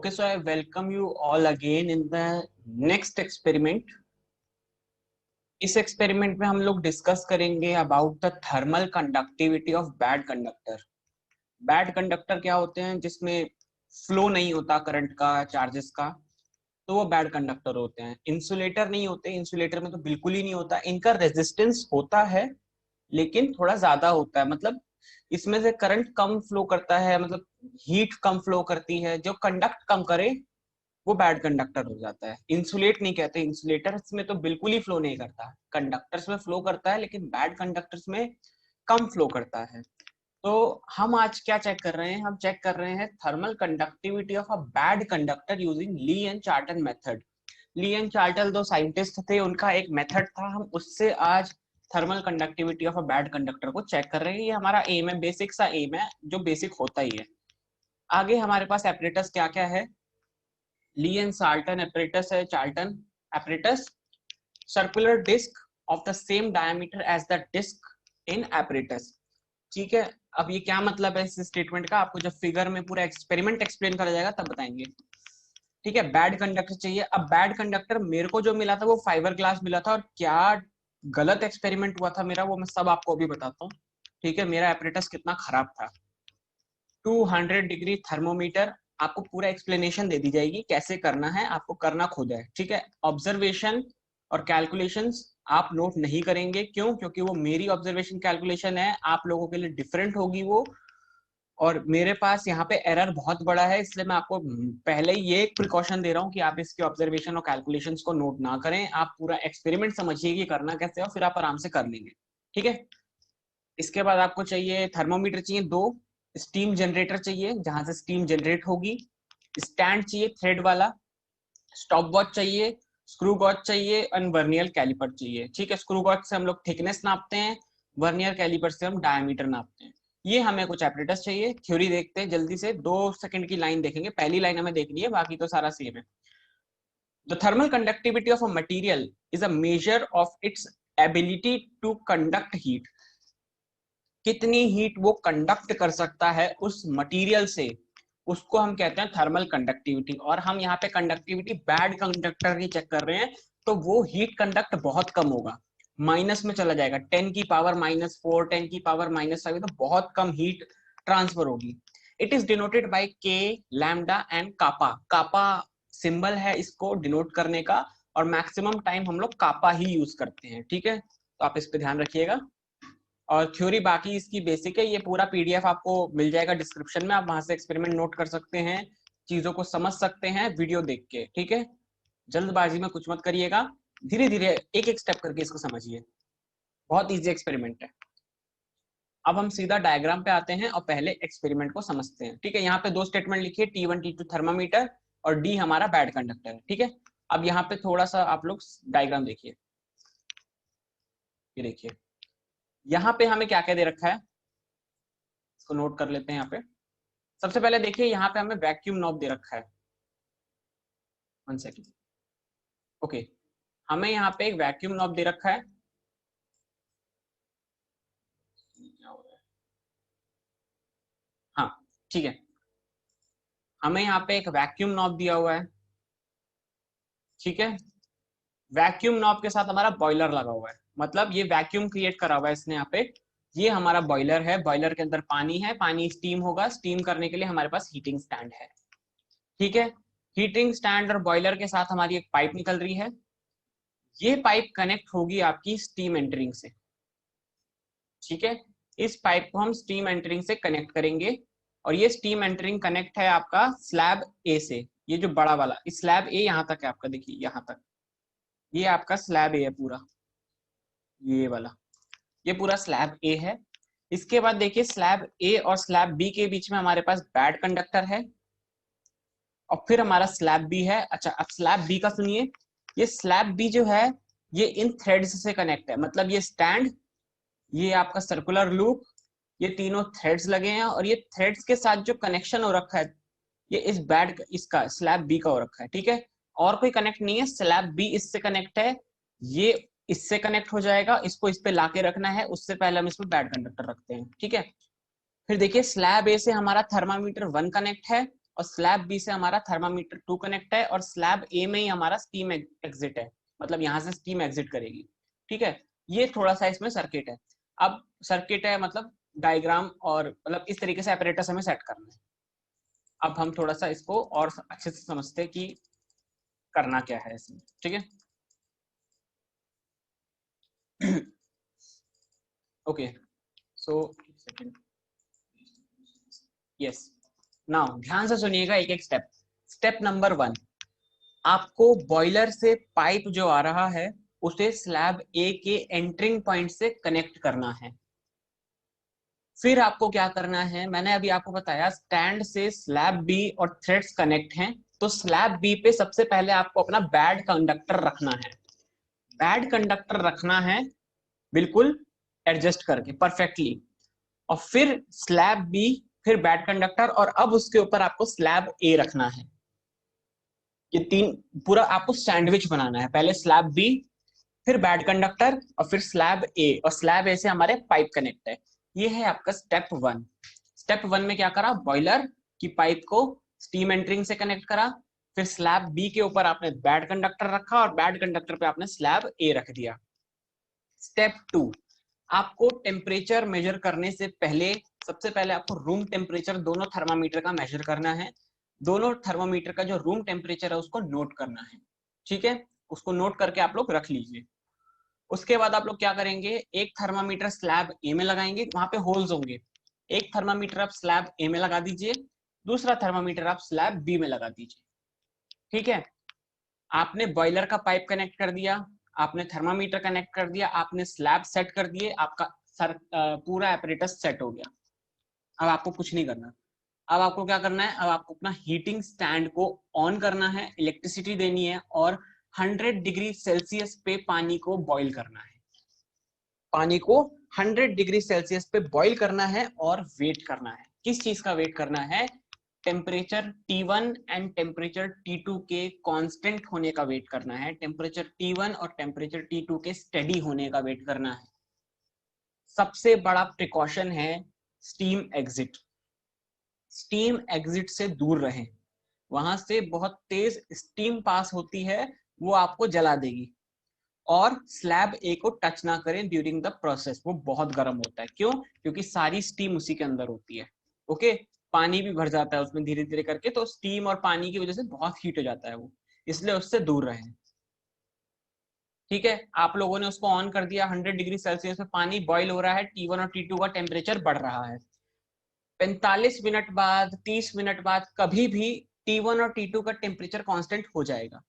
Okay, so I welcome you all again in the next experiment. इस experiment में हम लोग डिस्कस करेंगे about the thermal conductivity of bad conductor. Bad conductor क्या होते हैं? जिसमें फ्लो नहीं होता करंट का, चार्जेस का, तो वो बैड कंडक्टर होते हैं। इंसुलेटर नहीं होते, इंसुलेटर में तो बिल्कुल ही नहीं होता। इनका रेजिस्टेंस होता है लेकिन थोड़ा ज्यादा होता है, मतलब इसमें से करंट कम फ्लो करता है, मतलब हीट कम फ्लो करती है। जो कंडक्ट कम करे वो बैड कंडक्टर हो जाता है। इंसुलेट नहीं कहते, इंसुलेटर्स में तो बिल्कुल ही फ्लो नहीं करता। कंडक्टर्स में फ्लो करता है लेकिन बैड कंडक्टर्स में कम फ्लो करता है। तो हम आज क्या चेक कर रहे हैं? हम चेक कर रहे हैं thermal conductivity of a bad conductor using Lee and Charlton method. Lee and Charlton दो साइंटिस्ट थे, उनका एक मेथड था, हम उससे आज thermal conductivity of a bad conductor को चेक कर रहे हैं। ये हमारा एम है, बेसिक सा एम है, जो बेसिक होता ही है। आगे हमारे पास एपरेटस क्या क्या है? ली एंड चार्टन एपरेटस है। Charlton apparatus, circular disc of the same diameter as the disc in apparatus. ठीक है, अब ये क्या मतलब है इस स्टेटमेंट का? आपको जब फिगर में पूरा एक्सपेरिमेंट एक्सप्लेन करा जाएगा तब बताएंगे। ठीक है, बैड कंडक्टर चाहिए। अब बैड कंडक्टर मेरे को जो मिला था वो फाइबर ग्लास मिला था, और क्या गलत एक्सपेरिमेंट हुआ था मेरा वो मैं सब आपको अभी बताता हूँ। ठीक है, मेरा एपरेटस कितना खराब था। 200 डिग्री थर्मोमीटर, आपको पूरा एक्सप्लेनेशन दे दी जाएगी कैसे करना है, आपको करना खुद है। ठीक है, ऑब्जर्वेशन और कैलकुलेशंस आप नोट नहीं करेंगे। क्यों? क्योंकि वो मेरी ऑब्जर्वेशन कैलकुलेशन है, आप लोगों के लिए डिफरेंट होगी वो, और मेरे पास यहाँ पे एरर बहुत बड़ा है, इसलिए मैं आपको पहले ही ये एक प्रिकॉशन दे रहा हूँ कि आप इसके ऑब्जर्वेशन और कैलकुलेशंस को नोट ना करें। आप पूरा एक्सपेरिमेंट समझिए कि करना कैसे है, और फिर आप आराम से कर लेंगे। ठीक है, इसके बाद आपको चाहिए थर्मोमीटर, चाहिए 2 स्टीम जनरेटर चाहिए जहां से स्टीम जनरेट होगी, स्टैंड चाहिए थ्रेड वाला, स्टॉप वॉच चाहिए, स्क्रू गॉज चाहिए, और वर्नियर कैलिपर चाहिए। ठीक है, स्क्रू गॉज से हम लोग थिकनेस नापते हैं, वर्नियर कैलिपर से हम डायमीटर नापते हैं। ये हमें कुछ एपरेटस चाहिए। थ्योरी देखते हैं जल्दी से, 2 सेकंड की लाइन देखेंगे, पहली लाइन हमें देखनी है, बाकी तो सारा सेम है। The thermal conductivity of a material is a measure of its ability to conduct heat. कितनी हीट वो कंडक्ट कर सकता है उस मटेरियल से, उसको हम कहते हैं थर्मल कंडक्टिविटी। और हम यहाँ पे कंडक्टिविटी बैड कंडक्टर की चेक कर रहे हैं, तो वो हीट कंडक्ट बहुत कम होगा, माइनस में चला जाएगा, 10 की पावर -4, 10 की पावर -5, तो बहुत कम हीट ट्रांसफर होगी। It is denoted by K, lambda and kappa. Kappa symbol है इसको डिनोट करने का, और मैक्सिमम टाइम हम लोग कापा ही यूज करते हैं। ठीक है, तो आप इस पे ध्यान रखिएगा। और थ्योरी बाकी इसकी बेसिक है, ये पूरा पीडीएफ आपको मिल जाएगा डिस्क्रिप्शन में, आप वहां से एक्सपेरिमेंट नोट कर सकते हैं, चीजों को समझ सकते हैं वीडियो देख के। ठीक है, जल्दबाजी में कुछ मत करिएगा, धीरे धीरे एक एक स्टेप करके इसको समझिए। बहुत इजी एक्सपेरिमेंट है। अब हम सीधा डायग्राम पे आते हैं और पहले एक्सपेरिमेंट को समझते हैं। ठीक है, यहाँ पे 2 स्टेटमेंट लिखिए, T1 T2 थर्मामीटर, और डी हमारा बैड कंडक्टर है। ठीक है, अब यहाँ पे थोड़ा सा आप लोग डायग्राम देखिए। ये देखिए, यहाँ पे हमें क्या क्या दे रखा है, इसको नोट कर लेते हैं। यहाँ पे सबसे पहले देखिए, यहाँ पे हमें वैक्यूम नॉब दे रखा है। 1 सेकेंड। ओके, हमें यहाँ पे एक वैक्यूम नॉब दे रखा है। हाँ, ठीक है, हमें यहाँ पे एक वैक्यूम नॉब दिया हुआ है। ठीक है, वैक्यूम नॉब के साथ हमारा बॉयलर लगा हुआ है, मतलब ये वैक्यूम क्रिएट करा हुआ है इसने यहाँ पे। ये हमारा बॉयलर है, बॉयलर के अंदर पानी है, पानी स्टीम होगा, स्टीम करने के लिए हमारे पास हीटिंग स्टैंड है। ठीक है, हीटिंग स्टैंड और बॉयलर के साथ हमारी एक पाइप निकल रही है। ये पाइप कनेक्ट होगी आपकी स्टीम एंटरिंग से। ठीक है, इस पाइप को हम स्टीम एंटरिंग से कनेक्ट करेंगे, और ये स्टीम एंटरिंग कनेक्ट है आपका स्लैब ए से। ये जो बड़ा वाला स्लैब ए यहाँ तक है आपका, देखिए यहाँ तक, ये आपका स्लैब ए है पूरा, ये वाला, ये पूरा स्लैब ए है। इसके बाद देखिए, स्लैब ए और स्लैब बी के बीच में हमारे पास बैड कंडक्टर है, और फिर हमारा स्लैब बी है। अच्छा, अब स्लैब बी का सुनिए, ये स्लैब बी जो है ये इन थ्रेड्स से कनेक्ट है, मतलब ये स्टैंड, ये आपका सर्कुलर लूप, ये तीनों थ्रेड्स लगे हैं, और ये थ्रेड्स के साथ जो कनेक्शन हो रखा है ये इस बैड इसका स्लैब बी का हो रखा है। ठीक है, और कोई कनेक्ट नहीं है, स्लैब बी इससे कनेक्ट है, ये इससे कनेक्ट हो जाएगा, इसको इस पे लाके रखना है, उससे पहले हम इसमें बैड कंडक्टर रखते हैं। ठीक है, फिर देखिए, स्लैब ए से हमारा थर्मामीटर 1 कनेक्ट है, और स्लैब बी से हमारा थर्मामीटर 2 कनेक्ट है और स्लैब ए में ही हमारा स्टीम एग्जिट है, मतलब यहाँ से स्टीम एग्जिट करेगी। ठीक है, ये थोड़ा सा इसमें सर्किट है। अब सर्किट है मतलब डायग्राम, और मतलब इस तरीके से ऑपरेटर्स हमें सेट करना है। अब हम थोड़ा सा इसको और अच्छे से समझते हैं कि करना क्या है इसमें। ठीक है, ओके, सो यस, नाउ ध्यान से सुनिएगा एक एक स्टेप। स्टेप नंबर 1, आपको बॉयलर से पाइप जो आ रहा है उसे स्लैब ए के एंटरिंग पॉइंट से कनेक्ट करना है। फिर आपको क्या करना है, मैंने अभी आपको बताया स्टैंड से स्लैब बी और थ्रेड्स कनेक्ट हैं, तो स्लैब बी पे सबसे पहले आपको अपना बैड कंडक्टर रखना है। बैड कंडक्टर रखना है बिल्कुल एडजस्ट करके परफेक्टली, और फिर स्लैब बी, फिर बैड कंडक्टर, और अब उसके ऊपर आपको स्लैब ए रखना है। ये तीन पूरा आपको सैंडविच बनाना है, पहले स्लैब बी, फिर बैड कंडक्टर, और फिर स्लैब ए, और स्लैब ए से हमारे पाइप कनेक्ट है। ये है आपका स्टेप 1। स्टेप 1 में क्या करा, बॉयलर की पाइप को स्टीम एंटरिंग से कनेक्ट करा, फिर स्लैब बी के ऊपर आपने बैड कंडक्टर रखा और बैड कंडक्टर पे आपने स्लैब ए रख दिया। स्टेप 2, आपको टेम्परेचर मेजर करने से पहले सबसे पहले आपको रूम टेम्परेचर दोनों थर्मामीटर का मेजर करना है। दोनों थर्मामीटर का जो रूम टेम्परेचर है उसको नोट करना है। ठीक है, उसको नोट करके आप लोग रख लीजिए। उसके बाद आप लोग क्या करेंगे, एक थर्मामीटर स्लैब ए में लगाएंगे, वहां पे होल्स होंगे। एक थर्मामीटर आप स्लैब ए में लगा दीजिए, दूसरा थर्मामीटर आप स्लैब बी में लगा दीजिए। ठीक है, आपने बॉयलर का पाइप कनेक्ट कर दिया, आपने थर्मामीटर कनेक्ट कर दिया, आपने स्लैब सेट कर दिए, आपका पूरा एपरेटस सेट हो गया। अब आपको कुछ नहीं करना। अब आपको क्या करना है, अब आपको अपना हीटिंग स्टैंड को ऑन करना है, इलेक्ट्रिसिटी देनी है, और 100 डिग्री सेल्सियस पे पानी को बॉईल करना है। पानी को 100 डिग्री सेल्सियस पे बॉईल करना है और वेट करना है। किस चीज का वेट करना है, temperature T1 and temperature T2 के कांस्टेंट होने का वेट करना है। टेम्परेचर T1 और टेम्परेचर T2 के स्टेडी होने का वेट करना है। सबसे बड़ा प्रिकॉशन है स्टीम एग्जिट। स्टीम एग्जिट से दूर रहें, वहां से बहुत तेज स्टीम पास होती है, वो आपको जला देगी। और स्लैब ए को टच ना करें ड्यूरिंग द प्रोसेस, वो बहुत गर्म होता है। क्यों, क्योंकि सारी स्टीम उसी के अंदर होती है। ओके, पानी भी भर जाता है उसमें धीरे धीरे करके, तो स्टीम और पानी की वजह से बहुत हीट हो जाता है वो, इसलिए उससे दूर रहें। ठीक है, आप लोगों ने उसको ऑन कर दिया, 100 डिग्री सेल्सियस में पानी बॉईल हो रहा है, T1 और T2 का टेम्परेचर बढ़ रहा है। 45 मिनट बाद, 30 मिनट बाद कभी भी T1 और T2 का टेम्परेचर कांस्टेंट हो जाएगा।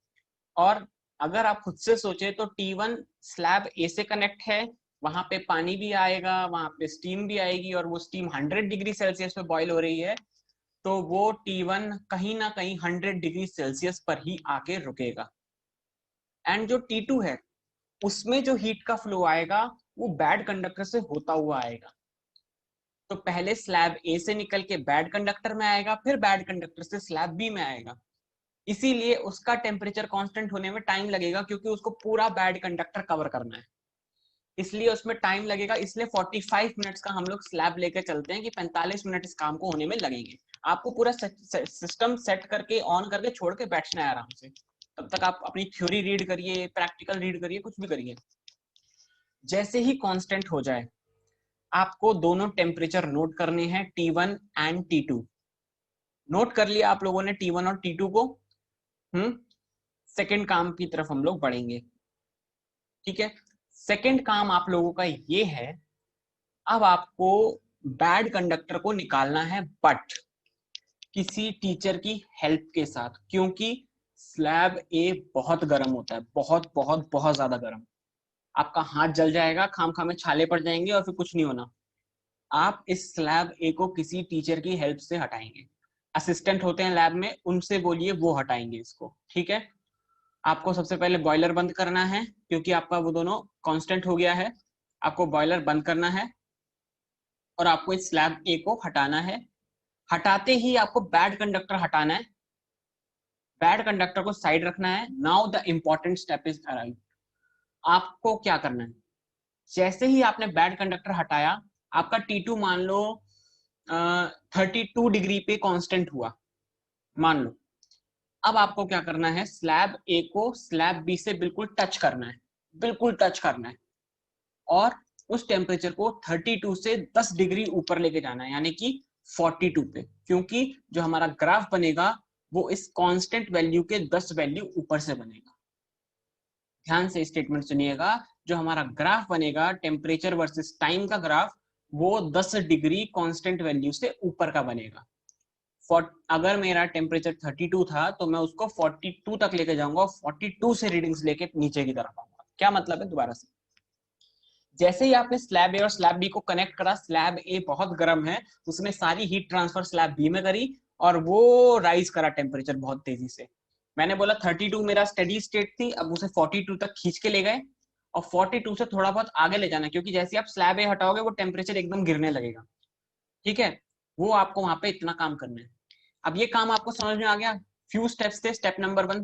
और अगर आप खुद से सोचे तो T1 स्लैब ए से कनेक्ट है, वहां पे पानी भी आएगा, वहां पे स्टीम भी आएगी, और वो स्टीम 100 डिग्री सेल्सियस पे बॉईल हो रही है, तो वो T1 कहीं ना कहीं 100 डिग्री सेल्सियस पर ही आके रुकेगा। एंड जो T2 है उसमें जो हीट का फ्लो आएगा वो बैड कंडक्टर से होता हुआ आएगा। तो पहले स्लैब ए से निकल के बैड कंडक्टर में आएगा, फिर बैड कंडक्टर से स्लैब बी में आएगा। इसीलिए उसका टेम्परेचर कांस्टेंट होने में टाइम लगेगा, क्योंकि उसको पूरा बैड कंडक्टर कवर करना है, इसलिए उसमें टाइम लगेगा। इसलिए 45 मिनट्स का हम लोग स्लैब लेके चलते हैं कि 45 मिनट इस काम को होने में लगेंगे। आपको पूरा सिस्टम सेट करके ऑन करके छोड़ के बैठना है आराम से। तब तक आप अपनी थ्योरी रीड करिए, प्रैक्टिकल रीड करिए, कुछ भी करिए। जैसे ही कांस्टेंट हो जाए आपको दोनों टेम्परेचर नोट करने हैं, T1 एंड T2। नोट कर लिया आप लोगों ने T1 और T2 को। सेकंड काम की तरफ हम लोग बढ़ेंगे। ठीक है, सेकंड काम आप लोगों का ये है, अब आपको बैड कंडक्टर को निकालना है, बट किसी टीचर की हेल्प के साथ, क्योंकि स्लैब ए बहुत गर्म होता है, बहुत बहुत बहुत ज्यादा गर्म। आपका हाथ जल जाएगा, खाम खाम में छाले पड़ जाएंगे और फिर कुछ नहीं होना। आप इस स्लैब ए को किसी टीचर की हेल्प से हटाएंगे। असिस्टेंट होते हैं लैब में, उनसे बोलिए, वो हटाएंगे इसको। ठीक है, आपको सबसे पहले बॉयलर बंद करना है, क्योंकि आपका वो दोनों कांस्टेंट हो गया है। आपको बॉयलर बंद करना है और आपको इस स्लैब ए को हटाना है। हटाते ही आपको बैड कंडक्टर हटाना है, बैड कंडक्टर को साइड रखना है। Now the important step is arrive. आपको क्या करना है, जैसे ही आपने बैड कंडक्टर हटाया, आपका T2 मान लो 32 डिग्री पे कांस्टेंट हुआ। मान लो अब आपको क्या करना है, स्लैब ए को स्लैब बी से बिल्कुल टच करना है, बिल्कुल टच करना है, और उस टेम्परेचर को 32 से 10 डिग्री ऊपर लेके जाना है, यानी कि 42 पे, क्योंकि जो हमारा ग्राफ बनेगा वो इस कांस्टेंट वैल्यू के 10 वैल्यू ऊपर से बनेगा। ध्यान से स्टेटमेंट सुनिएगा, जो हमारा ग्राफ बनेगा टेम्परेचर वर्सेस टाइम का ग्राफ, वो 10 डिग्री कांस्टेंट वैल्यू से ऊपर का बनेगा। अगर मेरा टेम्परेचर 32 था तो मैं उसको 42 तक लेके जाऊंगा, 42 से रीडिंग्स लेके नीचे की तरफ आऊंगा। क्या मतलब है, दोबारा से, जैसे ही आपने स्लैब ए और स्लैब बी को कनेक्ट करा, स्लैब ए बहुत गर्म है, उसने सारी हीट ट्रांसफर स्लैब बी में करी और वो राइज करा टेम्परेचर बहुत तेजी से। मैंने बोला 32 मेरा स्टेडी स्टेट थी, अब उसे 42 तक खींच के ले गए, और 42 से थोड़ा बहुत आगे ले जाना, क्योंकि जैसे आप स्लैब ए हटाओगे वो टेम्परेचर एकदम गिरने लगेगा। ठीक है, वो आपको वहां पे इतना काम करना है। अब ये काम आपको समझ में आ गया। फ्यू स्टेप्स थे। स्टेप नंबर 1,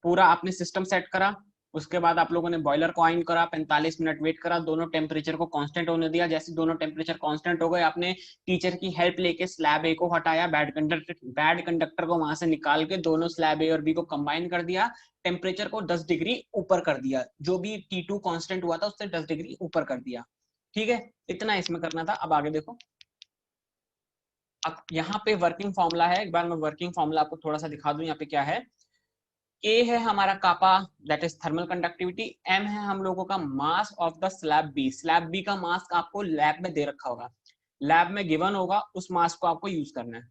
पूरा आपने सिस्टम सेट करा, उसके बाद आप लोगों ने बॉयलर को ऑन करा, 45 मिनट वेट करा, दोनों टेम्परेचर को कांस्टेंट होने दिया। जैसे दोनों टेम्परेचर कांस्टेंट हो गए, आपने टीचर की हेल्प लेके स्लैब ए को हटाया, बैड कंडक्टर को वहां से निकाल के दोनों स्लैब ए और बी को कंबाइन कर दिया, टेम्परेचर को 10 डिग्री ऊपर कर दिया, जो भी T2 कांस्टेंट हुआ था उससे 10 डिग्री ऊपर कर दिया। ठीक है, इतना इसमें करना था। अब आगे देखो, अब यहाँ पे वर्किंग फॉर्मूला है, एक बार मैं वर्किंग फॉर्मूला आपको थोड़ा सा दिखा दूं। यहाँ पे क्या है, ए है हमारा kappa, that is thermal conductivity, M है हम लोगों का mass of the slab B, slab B का मास आपको लैब में दे रखा होगा, लैब में गिवन होगा, उस मास को आपको यूज करना है।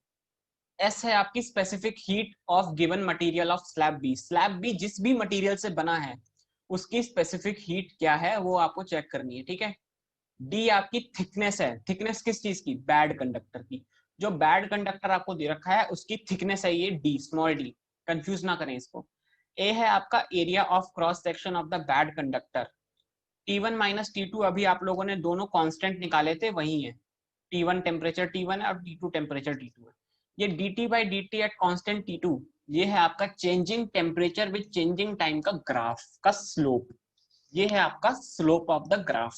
एस है आपकी specific heat of given material of slab B, slab B जिस भी मटेरियल से बना है उसकी स्पेसिफिक हीट क्या है वो आपको चेक करनी है। ठीक है, डी आपकी थिकनेस है, थिकनेस किस चीज की, बैड कंडक्टर की, जो बैड कंडक्टर आपको दे रखा है उसकी थिकनेस है ये डी, स्मॉल डी, कंफ्यूज ना करें इसको। ए है आपका area of cross section of the bad conductor, T1 minus T2 अभी आप लोगों ने दोनों कांस्टेंट निकाले थे वही है, T1 टेम्परेचर T1 है और T2 टेम्परेचर T2 है। ये dt by dt at constant T2, ये है आपका changing temperature with changing time का ग्राफ का स्लोप, ये है आपका स्लोप ऑफ द ग्राफ,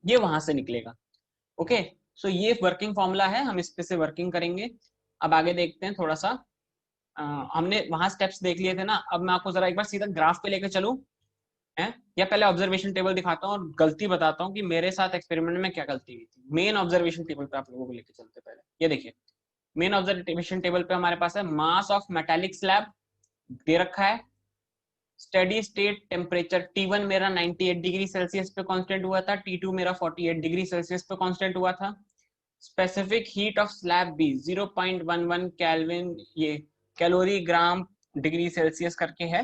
ये वहां से निकलेगा। ओके, सो ये वर्किंग फॉर्मूला है, हम इस पे से वर्किंग करेंगे। अब आगे देखते हैं थोड़ा सा, हमने वहां स्टेप्स देख लिए थे ना, अब मैं आपको जरा एक बार सीधा ग्राफ पे लेके चलूं है, या पहले ऑब्जर्वेशन टेबल दिखाता हूँ और गलती बताता हूँ कि मेरे साथ एक्सपेरिमेंट में क्या गलती हुई थी। मेन ऑब्जर्वेशन टेबल पे आप लोगों को लेके चलते पहले, ये देखिए मेन ऑब्जर्वेशन टेबल पे हमारे पास है मास ऑफ मेटालिक स्लैब दे रखा है, स्टेडी स्टेट टेम्परेचर T1 मेरा 98 डिग्री सेल्सियस पे कांस्टेंट हुआ था, T2 मेरा 48 डिग्री सेल्सियस पे कांस्टेंट हुआ था, specific heat of slab B 0.11 kelvin, ये कैलोरी ग्राम डिग्री सेल्सियस करके है।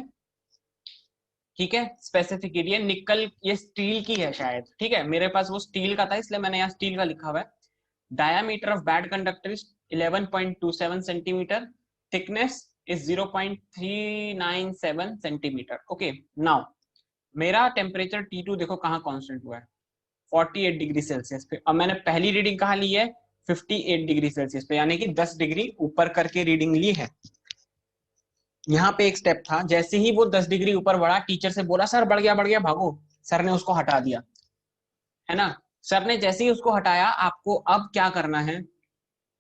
ठीक है, स्पेसिफिक हीट, ये निकल, ये स्टील की है शायद। ठीक है, मेरे पास वो स्टील का था इसलिए मैंने यहाँ स्टील का लिखा हुआ है। Diameter of bad conductor is 11.27 centimetre, thickness is 0.397 centimetre. Okay, now मेरा टेम्परेचर T2 देखो कहाँ कांस्टेंट हुआ है, 48 डिग्री सेल्सियस पे, और मैंने पहली रीडिंग कहाँ ली है, 58 डिग्री सेल्सियस पे, यानी कि 10 डिग्री ऊपर करके रीडिंग ली है। यहाँ पे एक स्टेप था, जैसे ही वो 10 डिग्री ऊपर बढ़ा, टीचर से बोला सर बढ़ गया भागो, सर ने उसको हटा दिया, है ना। सर ने जैसे ही उसको हटाया, आपको अब क्या करना है,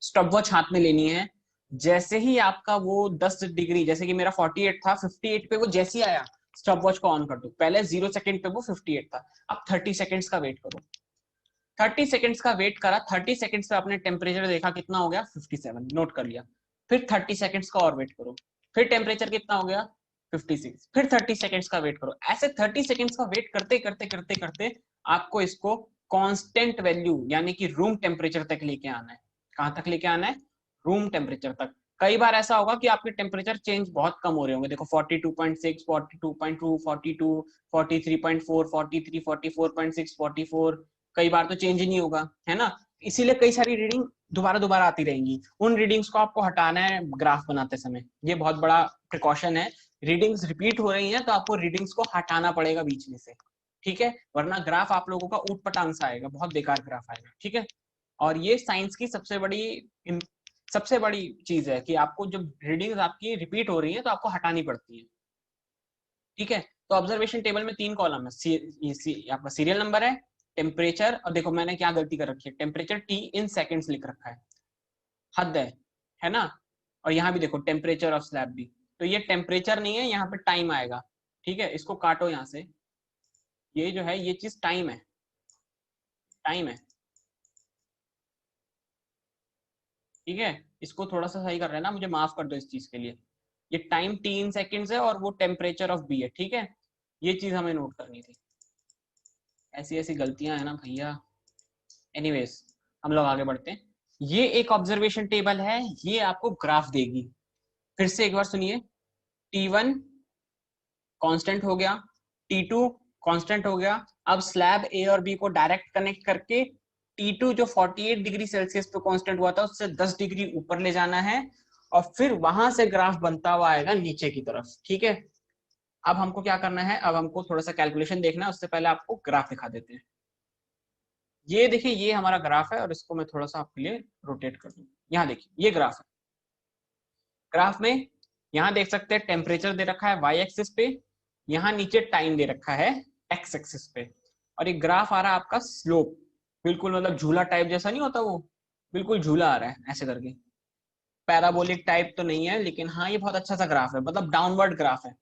स्टॉपवॉच हाथ में लेनी है। जैसे ही आपका वो 10 डिग्री, जैसे कि मेरा 48 था, 58 पे वो जैसे ही आया, स्टॉपवॉच को ऑन कर दो। पहले 0 सेकंड पे वो 58 था, अब 30 सेकंड्स का वेट करो। 30 सेकंड्स का वेट करा, 30 सेकंड्स पे आपने टेम्परेचर देखा कितना हो गया, 57, नोट कर लिया। फिर 30 सेकंड्स का और वेट करो, फिर टेम्परेचर कितना हो गया, 56, फिर 30 सेकंड्स का वेट करो। ऐसे 30 सेकंड्स का वेट करते करते करते करते आपको इसको कांस्टेंट वैल्यू यानी कि रूम टेम्परेचर तक लेके आना है। कहां तक लेके आना है, रूम टेम्परेचर तक। कई बार ऐसा होगा कि आपके टेम्परेचर चेंज बहुत कम हो रहे होंगे, देखो 42.6, 42.2, 42, 43.4, 43, 44.6, 44, कई बार तो चेंज ही नहीं होगा, है ना। इसीलिए कई सारी रीडिंग दोबारा दोबारा आती रहेंगी, उन रीडिंग्स को आपको हटाना है ग्राफ बनाते समय, ये बहुत बड़ा प्रिकॉशन है। रीडिंग्स रिपीट हो रही हैं तो आपको रीडिंग्स को हटाना पड़ेगा बीच में से, ठीक है, वरना ग्राफ आप लोगों का ऊट पटांग सा आएगा, बहुत बेकार ग्राफ आएगा। ठीक है, और ये साइंस की सबसे बड़ी चीज है कि आपको जब रीडिंग्स आपकी रिपीट हो रही है तो आपको हटानी पड़ती है। ठीक है, तो ऑब्जर्वेशन टेबल में 3 कॉलम है, आपका सीरियल नंबर है, टेम्परेचर, और देखो मैंने क्या गलती कर रखी है, टेम्परेचर T इन सेकंड्स लिख रखा है, हद है ना। और यहाँ भी देखो टेम्परेचर ऑफ स्लैब भी, तो ये टेम्परेचर नहीं है, यहाँ पे टाइम आएगा। ठीक है, इसको काटो यहाँ से, ये जो है ये चीज टाइम है, टाइम है। ठीक है, इसको थोड़ा सा सही कर रहे हैं ना, मुझे माफ कर दो इस चीज के लिए। ये टाइम 3 सेकंड्स है और वो टेम्परेचर ऑफ बी है। ठीक है, ये चीज हमें नोट करनी थी। ऐसी ऐसी गलतियां है ना भैया। एनीवेज, हम लोग आगे बढ़ते हैं। ये एक ऑब्जर्वेशन टेबल है, ये आपको ग्राफ देगी। फिर से एक बार सुनिए, T1 कांस्टेंट हो गया, T2 कांस्टेंट हो गया। अब स्लैब ए और बी को डायरेक्ट कनेक्ट करके T2 जो 48 डिग्री सेल्सियस पे कांस्टेंट हुआ था उससे 10 डिग्री ऊपर ले जाना है, और फिर वहां से ग्राफ बनता हुआ आएगा नीचे की तरफ। ठीक है, अब हमको क्या करना है, अब हमको थोड़ा सा कैलकुलेशन देखना है, उससे पहले आपको ग्राफ दिखा देते हैं। ये देखिए, ये हमारा ग्राफ है, और इसको मैं थोड़ा सा आपके लिए रोटेट कर दूं। यहाँ देखिए, ये ग्राफ है। ग्राफ में यहाँ देख सकते हैं टेम्परेचर दे रखा है वाई एक्सिस पे, यहाँ नीचे टाइम दे रखा है एक्स एक्सिस पे, और एक ग्राफ आ रहा है आपका स्लोप, बिल्कुल मतलब झूला टाइप जैसा नहीं होता वो, बिल्कुल झूला आ रहा है ऐसे करके। पैराबोलिक टाइप तो नहीं है, लेकिन हाँ ये बहुत अच्छा सा ग्राफ है, मतलब डाउनवर्ड ग्राफ है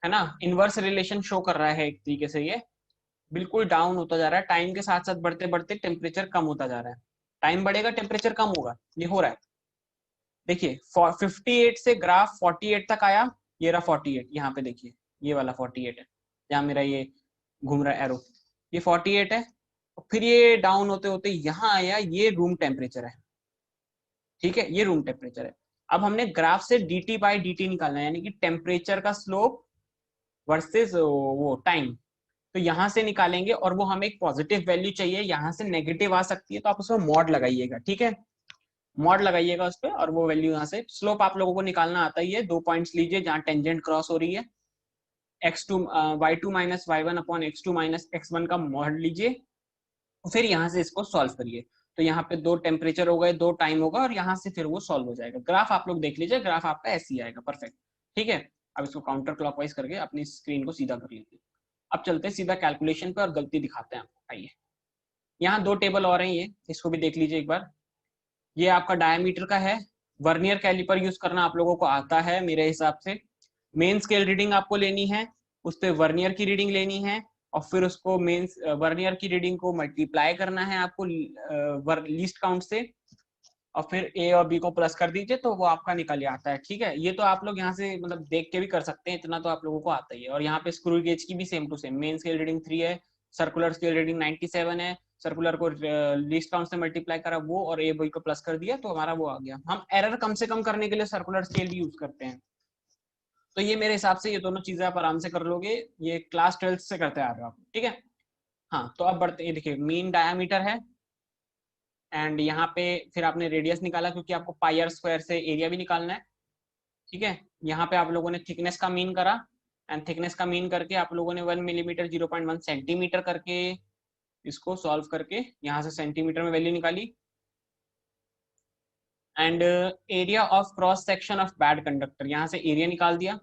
ना। इनवर्स रिलेशन शो कर रहा है एक तरीके से, ये बिल्कुल डाउन होता जा रहा है, टाइम के साथ साथ बढ़ते बढ़ते टेम्परेचर कम होता जा रहा है। टाइम बढ़ेगा टेम्परेचर कम होगा, ये हो रहा है। देखिए 58 से ग्राफ 48 तक आया, ये रहा 48, यहाँ पे देखिए ये वाला 48 है, जहाँ मेरा ये घूम रहा है एरो, ये 48 है। फिर ये डाउन होते होते यहाँ आया, ये रूम टेम्परेचर है। ठीक है, ये रूम टेम्परेचर है। अब हमने ग्राफ से dt बाई dt निकालना है, यानी कि टेम्परेचर का स्लोप वर्सेस वो टाइम। तो यहाँ से निकालेंगे, और वो हमें एक पॉजिटिव वैल्यू चाहिए, यहाँ से नेगेटिव आ सकती है, तो आप उसमें मॉड लगाइएगा। ठीक है, मॉड लगाइएगा उस पर, और वो वैल्यू यहाँ से। स्लोप आप लोगों को निकालना आता ही है, 2 पॉइंट्स लीजिए जहाँ टेंजेंट क्रॉस हो रही है, x2 y2 minus y1 upon x2 minus x1 का मॉड लीजिए, फिर यहाँ से इसको सॉल्व करिए। तो यहाँ पे 2 टेम्परेचर हो गए, 2 टाइम होगा, और यहाँ से फिर वो सॉल्व हो जाएगा। ग्राफ आप लोग देख लीजिए, ग्राफ आपका ऐसे ही आएगा, परफेक्ट। ठीक है, अब इसको काउंटर क्लॉकवाइज करके अपनी स्क्रीन को सीधा कर लेते हैं। अब चलते हैं सीधा कैलकुलेशन पे और गलती दिखाते हैं आपको। आइए, यहाँ 2 टेबल और हैं, ये इसको भी देख लीजिए एक बार। ये आपका डायमीटर का है, वर्नियर कैलिपर यूज करना आप लोगों को आता है मेरे हिसाब से। मेन स्केल रीडिंग आपको लेनी है, उस पर वर्नियर की रीडिंग लेनी है, और फिर उसको मेन वर्नियर की रीडिंग को मल्टीप्लाई करना है आपको लीस्ट काउंट से, और फिर ए और बी को प्लस कर दीजिए, तो वो आपका निकल आता है। ठीक है, ये तो आप लोग यहाँ से मतलब देख के भी कर सकते हैं, इतना तो आप लोगों को आता ही है। और यहाँ पे स्क्रू गेज की भी same to same, main scale reading 3 है, सर्कुलर स्केल रीडिंग 97 है, सर्कुलर को लीस्ट काउंट से मल्टीप्लाई करा वो, और ए बी को प्लस कर दिया, तो हमारा वो आ गया। हम एरर कम से कम करने के लिए सर्कुलर स्केल भी यूज करते हैं। तो ये मेरे हिसाब से ये दोनों चीजें आप आराम से कर लोगे, ये क्लास 12 से करते आ रहे हो आप। ठीक है, हाँ तो अब बढ़ते, ये देखिए मीन डायामीटर है, एंड यहाँ पे फिर आपने रेडियस निकाला, क्योंकि आपको पाई आर स्क्वायर से एरिया भी निकालना है। ठीक है, यहाँ पे आप लोगों ने थिकनेस का मीन करा, एंड थिकनेस का मीन करके आप लोगों ने 1 मिलीमीटर 0.1 सेंटीमीटर करके इसको सॉल्व करके यहाँ से सेंटीमीटर में वैल्यू निकाली। And area of cross section of bad conductor, यहाँ से एरिया निकाल दिया।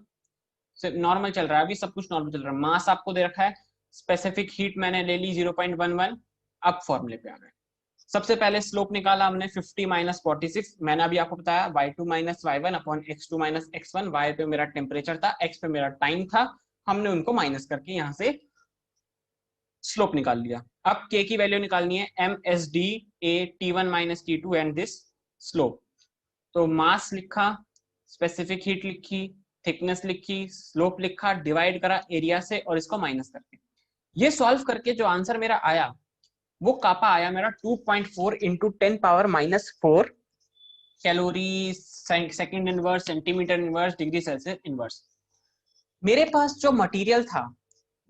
नॉर्मल चल रहा है अभी, सब कुछ नॉर्मल चल रहा है। मास आपको दे रखा है, स्पेसिफिक हीट मैंने ले ली 0.11। अब फॉर्मूले पे आ गए। सबसे पहले स्लोप निकाला हमने 50 माइनस 46, मैंने अभी आपको बताया y2 minus y1 upon x2 minus x1। y पे मेरा टेम्परेचर था, x पे मेरा टाइम था, हमने उनको माइनस करके यहाँ से स्लोप निकाल लिया। अब k की वैल्यू निकालनी है, msd a t1 minus t2 and this slope. तो मास लिखा, स्पेसिफिक हीट लिखी, थिकनेस लिखी, स्लोप लिखा, डिवाइड करा एरिया से, और इसको माइनस करके ये सॉल्व करके जो आंसर मेरा आया, वो कापा आया मेरा 2.4 into 10 power minus 4 calorie second inverse, centimetre inverse, degree Celsius inverse. मेरे पास जो मटेरियल था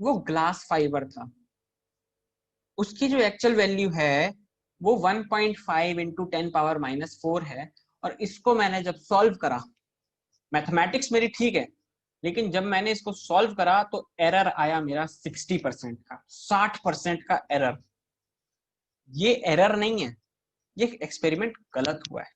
वो ग्लास फाइबर था, उसकी जो एक्चुअल वैल्यू है वो 1.5 इंटू 10 पावर माइनस 4 है। और इसको मैंने जब सॉल्व करा, मैथमेटिक्स मेरी ठीक है, लेकिन जब मैंने इसको सॉल्व करा तो एरर आया मेरा 60% का, 60% का एरर। ये एरर नहीं है, ये एक्सपेरिमेंट गलत हुआ है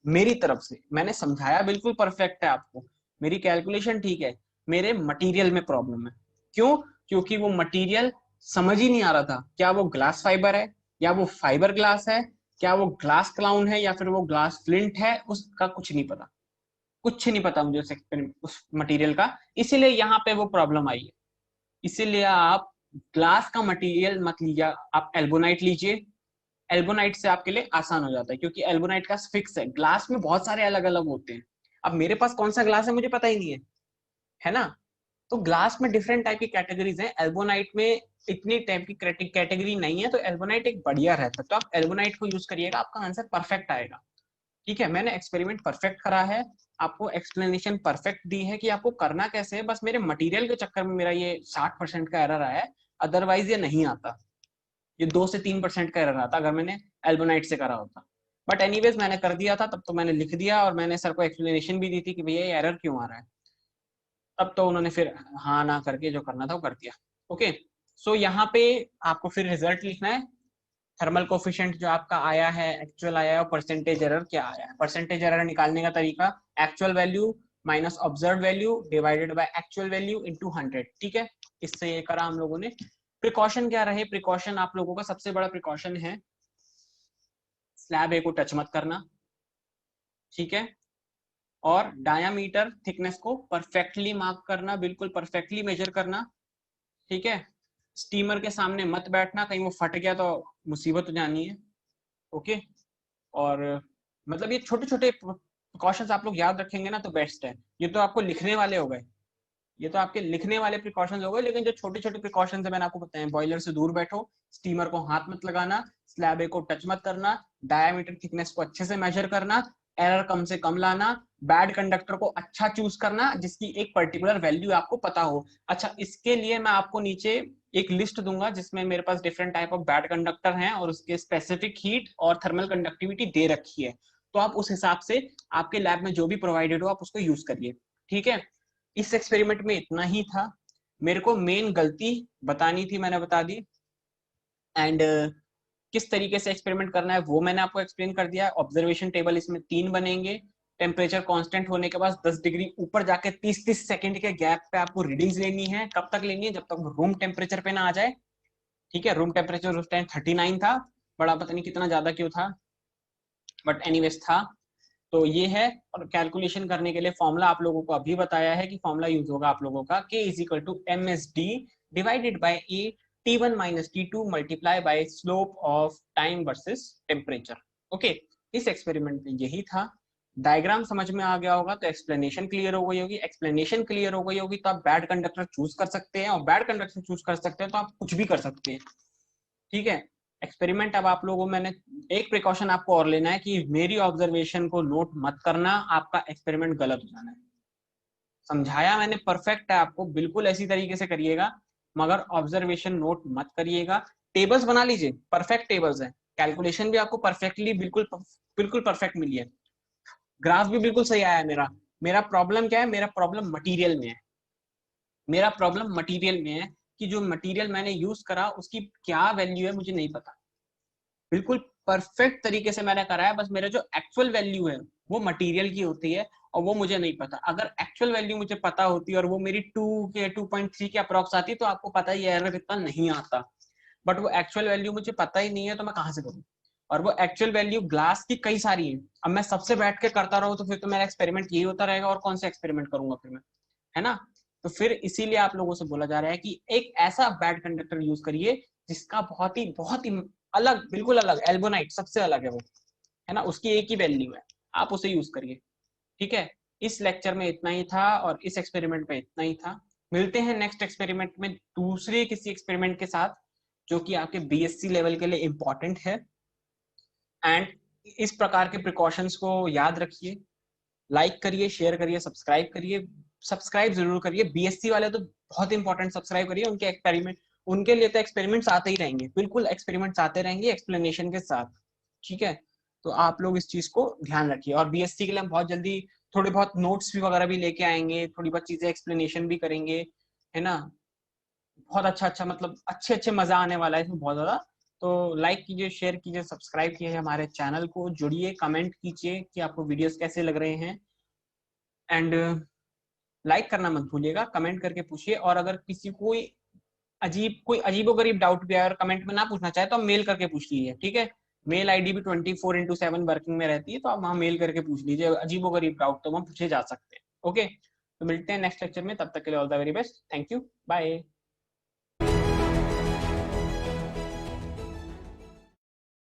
मेरी तरफ से। मैंने समझाया बिल्कुल परफेक्ट है आपको, मेरी कैलकुलेशन ठीक है, मेरे मटेरियल में प्रॉब्लम है। क्यों? क्योंकि वो मटेरियल समझ ही नहीं आ रहा था, क्या वो ग्लास फाइबर है या वो फाइबर ग्लास है क्या वो ग्लास क्लाउन है या फिर वो ग्लास फ्लिंट है, उसका कुछ नहीं पता, कुछ नहीं पता मुझे उस मटेरियल का। इसीलिए यहाँ पे वो प्रॉब्लम आई है। इसीलिए आप ग्लास का मटेरियल मत लीजिए, आप एल्बोनाइट लीजिए। एल्बोनाइट से आपके लिए आसान हो जाता है, क्योंकि एल्बोनाइट का फिक्स है। ग्लास में बहुत सारे अलग अलग होते हैं। अब मेरे पास कौन सा ग्लास है मुझे पता ही नहीं है ना। तो ग्लास में डिफरेंट टाइप की कैटेगरीज हैं, एल्बोनाइट में इतनी टाइप की कैटेगरी नहीं है, तो एल्बोनाइट एक बढ़िया रहता है। तो आप एल्बोनाइट को यूज करिएगा, आपका आंसर परफेक्ट आएगा। ठीक है, मैंने एक्सपेरिमेंट परफेक्ट करा है, आपको एक्सप्लेनेशन परफेक्ट दी है कि आपको करना कैसे है। बस मेरे मटेरियल के चक्कर में मेरा ये 60% का एरर आया है, अदरवाइज ये नहीं आता। ये 2 से 3% का एरर आता अगर मैंने एल्बोनाइट से करा होता। बट एनीवेज मैंने कर दिया था, तब तो मैंने लिख दिया और मैंने सर को एक्सप्लेनेशन भी दी थी कि भैया ये एरर क्यों आ रहा है। तब तो उन्होंने फिर हाँ ना करके जो करना था वो कर दिया। ओके, सो यहाँ पे आपको फिर रिजल्ट लिखना है। थर्मल कोफिशिएंट जो आपका आया है, एक्चुअल आया है, और परसेंटेज एरर क्या आया है। परसेंटेज एरर निकालने का तरीका, actual value minus observe value divided by actual value into 100। ठीक है, इससे ये करा हम लोगों ने। प्रिकॉशन क्या रहे, प्रिकॉशन आप लोगों का सबसे बड़ा प्रिकॉशन है स्लैब ए को टच मत करना। ठीक है, और डायामीटर थिकनेस को परफेक्टली मार्क करना, बिल्कुल परफेक्टली मेजर करना। ठीक है, स्टीमर के सामने मत बैठना, कहीं वो फट गया तो मुसीबत हो जानी है। ओके, और मतलब ये छोटे छोटे प्रिकॉशंस आप लोग याद रखेंगे ना तो बेस्ट है। ये तो आपको लिखने वाले हो गए, ये तो आपके लिखने वाले प्रिकॉशंस हो गए, लेकिन जो छोटे छोटे प्रिकॉशंस है मैंने आपको बताया। बॉयलर से दूर बैठो, स्टीमर को हाथ मत लगाना, स्लैब ए को टच मत करना, डायमीटर थिकनेस को अच्छे से मेजर करना, एरर कम से कम लाना, बैड कंडक्टर को अच्छा चूज करना जिसकी एक पर्टिकुलर वैल्यू आपको पता हो। अच्छा, इसके लिए मैं आपको नीचे एक लिस्ट दूंगा जिसमें मेरे पास different type of bad conductor हैं और उसके स्पेसिफिक हीट और थर्मल कंडक्टिविटी दे रखी है। तो आप उस हिसाब से आपके लैब में जो भी प्रोवाइडेड हो आप उसको यूज करिए। ठीक है, इस एक्सपेरिमेंट में इतना ही था। मेरे को मेन गलती बतानी थी, मैंने बता दी। एंड किस तरीके से एक्सपेरिमेंट करना है वो मैंने आपको एक्सप्लेन कर दिया। ऑब्जर्वेशन टेबल इसमें 3 बनेंगे। टेम्परेचर कांस्टेंट होने के बाद 10 डिग्री ऊपर जाके 30-30 सेकंड के गैप पे आपको रीडिंग्स लेनी है। कब तक लेनी है, जब तक रूम टेम्परेचर पे ना आ जाए। ठीक है, रूम टेम्परेचर उस टाइम 39 था, बड़ा पता नहीं कितना ज्यादा क्यों था, बट एनीवेज था। तो ये है, और कैलकुलेशन करने के लिए फॉर्मूला आप लोगों को अभी बताया है कि फॉर्मूला यूज होगा आप लोगों का K is equal to MSD divided by A T1 minus T2 multiply by slope of time versus temperature. Okay, इस एक्सपेरिमेंट में यही था। डायग्राम समझ में आ गया होगा तो एक्सप्लेनेशन क्लियर हो गई होगी। एक्सप्लेनेशन क्लियर हो गई होगी तो आप बैड कंडक्टर चूज कर सकते हैं, और बैड कंडक्टर चूज कर सकते हैं तो आप कुछ भी कर सकते हैं। ठीक है, एक्सपेरिमेंट अब आप लोगों, मैंने एक प्रिकॉशन आपको और लेना है कि मेरी ऑब्जर्वेशन को नोट मत करना, आपका एक्सपेरिमेंट गलत हो जाना है। समझाया मैंने, परफेक्ट है, आपको बिल्कुल ऐसी तरीके से करिएगा, मगर ऑब्जर्वेशन नोट मत करिएगा। टेबल्स बना लीजिए, परफेक्ट टेबल्स है। कैलकुलेशन भी आपको परफेक्टली बिल्कुल बिल्कुल परफेक्ट मिली है। ग्राफ भी बिल्कुल सही आया है मेरा। मेरा प्रॉब्लम क्या है, मेरा प्रॉब्लम मटीरियल में है। मेरा प्रॉब्लम मटीरियल में है कि जो मटीरियल मैंने यूज करा उसकी क्या वैल्यू है मुझे नहीं पता। बिल्कुल परफेक्ट तरीके से मैंने करा है, बस मेरा जो एक्चुअल वैल्यू है वो मटेरियल की होती है और वो मुझे नहीं पता। अगर एक्चुअल वैल्यू मुझे पता होती और वो मेरी 2 के 2.3 के अप्रॉक्स आती तो आपको पता ही एरर इतना नहीं आता। बट वो एक्चुअल वैल्यू मुझे पता ही नहीं है तो मैं कहाँ से करूँ। और वो एक्चुअल वैल्यू ग्लास की कई सारी है। अब मैं सबसे बैठ के करता रहूँ तो फिर तो मेरा एक्सपेरिमेंट यही होता रहेगा, और कौन सा एक्सपेरिमेंट करूंगा फिर मैं, है ना। तो फिर इसीलिए आप लोगों से बोला जा रहा है कि एक ऐसा बैड कंडक्टर यूज करिए जिसका बहुत ही अलग, बिल्कुल अलग, एल्बोनाइट सबसे अलग है वो, है ना, उसकी एक ही वैल्यू है, आप उसे यूज करिए। ठीक है, इस लेक्चर में इतना ही था और इस एक्सपेरिमेंट में इतना ही था। मिलते हैं नेक्स्ट एक्सपेरिमेंट में दूसरे किसी एक्सपेरिमेंट के साथ जो कि आपके बीएससी लेवल के लिए इंपॉर्टेंट है। एंड इस प्रकार के प्रिकॉशंस को याद रखिए, लाइक करिए, शेयर करिए, सब्सक्राइब करिए। सब्सक्राइब जरूर करिए, बीएससी वाले तो बहुत इंपॉर्टेंट, सब्सक्राइब करिए। उनके एक्सपेरिमेंट, उनके लिए तो एक्सपेरिमेंट्स आते ही रहेंगे, बिल्कुल एक्सपेरिमेंट्स आते रहेंगे एक्सप्लेनेशन के साथ। ठीक है, तो आप लोग इस चीज को ध्यान रखिए। और बीएससी के लिए हम बहुत जल्दी थोड़े बहुत नोट्स भी वगैरह भी लेके आएंगे, थोड़ी बहुत चीजें एक्सप्लेनेशन भी करेंगे, है ना। बहुत अच्छा अच्छा, मतलब अच्छे अच्छे मजा आने वाला है इसमें बहुत ज्यादा। तो लाइक कीजिए, शेयर कीजिए, सब्सक्राइब कीजिए हमारे चैनल को, जुड़िए, कमेंट कीजिए कि आपको वीडियोस कैसे लग रहे हैं। एंड लाइक करना मत भूलिएगा, कमेंट करके पूछिए। और अगर किसी कोई अजीबोगरीब डाउट भी अगर कमेंट में ना पूछना चाहे तो मेल करके पूछ लीजिए। ठीक है, मेल आईडी भी 24/7 वर्किंग में रहती है, तो आप वहाँ मेल करके पूछ लीजिए, अजीबोगरीब डाउट तो वहाँ पूछे जा सकते हैं। ओके, तो मिलते हैं नेक्स्ट लेक्चर में, तब तक के लिए all the very best, thank you, bye.